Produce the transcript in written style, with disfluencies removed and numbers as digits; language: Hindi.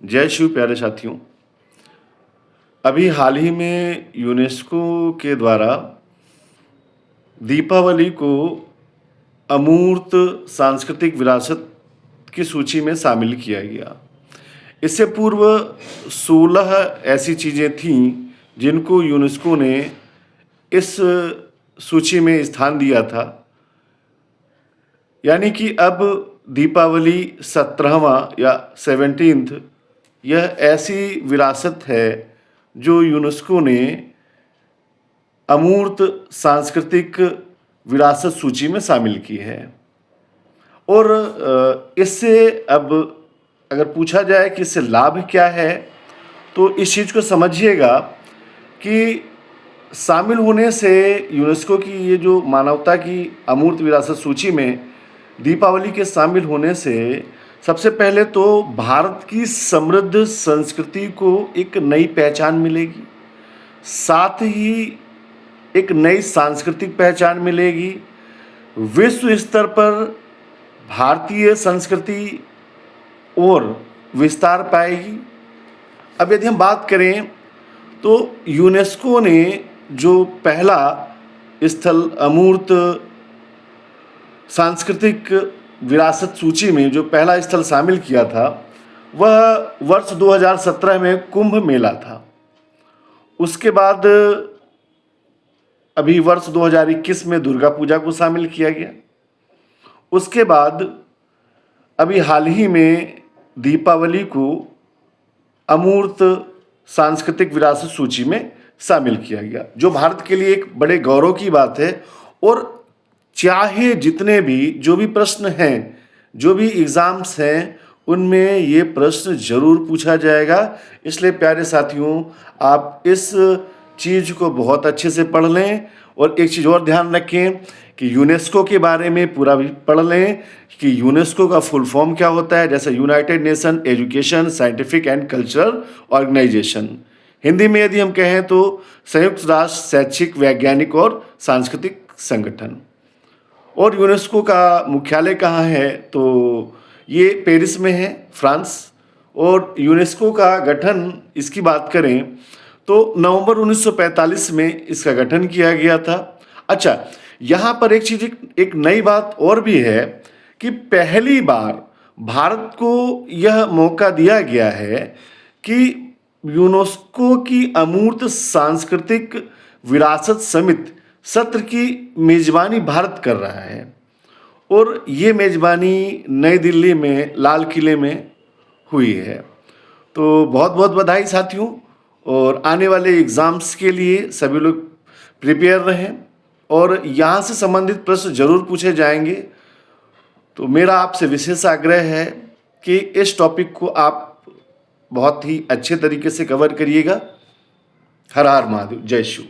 जय शिव प्यारे साथियों। अभी हाल ही में यूनेस्को के द्वारा दीपावली को अमूर्त सांस्कृतिक विरासत की सूची में शामिल किया गया। इससे पूर्व 16 ऐसी चीज़ें थीं जिनको यूनेस्को ने इस सूची में स्थान दिया था। यानी कि अब दीपावली 17वां या 17th यह ऐसी विरासत है जो यूनेस्को ने अमूर्त सांस्कृतिक विरासत सूची में शामिल की है। और इससे अब अगर पूछा जाए कि इससे लाभ क्या है, तो इस चीज़ को समझिएगा कि शामिल होने से यूनेस्को की ये जो मानवता की अमूर्त विरासत सूची में दीपावली के शामिल होने से सबसे पहले तो भारत की समृद्ध संस्कृति को एक नई पहचान मिलेगी, साथ ही एक नई सांस्कृतिक पहचान मिलेगी। विश्व स्तर पर भारतीय संस्कृति और विस्तार पाएगी। अब यदि हम बात करें तो यूनेस्को ने जो पहला स्थल अमूर्त सांस्कृतिक विरासत सूची में जो पहला स्थल शामिल किया था वह वर्ष 2017 में कुंभ मेला था। उसके बाद अभी वर्ष 2021 में दुर्गा पूजा को शामिल किया गया। उसके बाद अभी हाल ही में दीपावली को अमूर्त सांस्कृतिक विरासत सूची में शामिल किया गया, जो भारत के लिए एक बड़े गौरव की बात है। और चाहे जितने भी जो भी प्रश्न हैं, जो भी एग्ज़ाम्स हैं, उनमें ये प्रश्न ज़रूर पूछा जाएगा। इसलिए प्यारे साथियों, आप इस चीज़ को बहुत अच्छे से पढ़ लें। और एक चीज़ और ध्यान रखें कि यूनेस्को के बारे में पूरा भी पढ़ लें कि यूनेस्को का फुल फॉर्म क्या होता है, जैसे United Nation education scientific and cultural organization. Hindi में यदि हम कहें तो संयुक्त राष्ट्र शैक्षिक वैज्ञानिक और सांस्कृतिक संगठन। और यूनेस्को का मुख्यालय कहाँ है, तो ये पेरिस में है, फ्रांस। और यूनेस्को का गठन इसकी बात करें तो नवंबर 1945 में इसका गठन किया गया था। अच्छा, यहाँ पर एक चीज़, एक नई बात और भी है कि पहली बार भारत को यह मौका दिया गया है कि यूनेस्को की अमूर्त सांस्कृतिक विरासत समिति सत्र की मेज़बानी भारत कर रहा है। और ये मेज़बानी नई दिल्ली में लाल किले में हुई है। तो बहुत बहुत बधाई साथियों। और आने वाले एग्ज़ाम्स के लिए सभी लोग प्रिपेयर रहें और यहाँ से संबंधित प्रश्न ज़रूर पूछे जाएंगे। तो मेरा आपसे विशेष आग्रह है कि इस टॉपिक को आप बहुत ही अच्छे तरीके से कवर करिएगा। हर हर महादेव, जय शिव।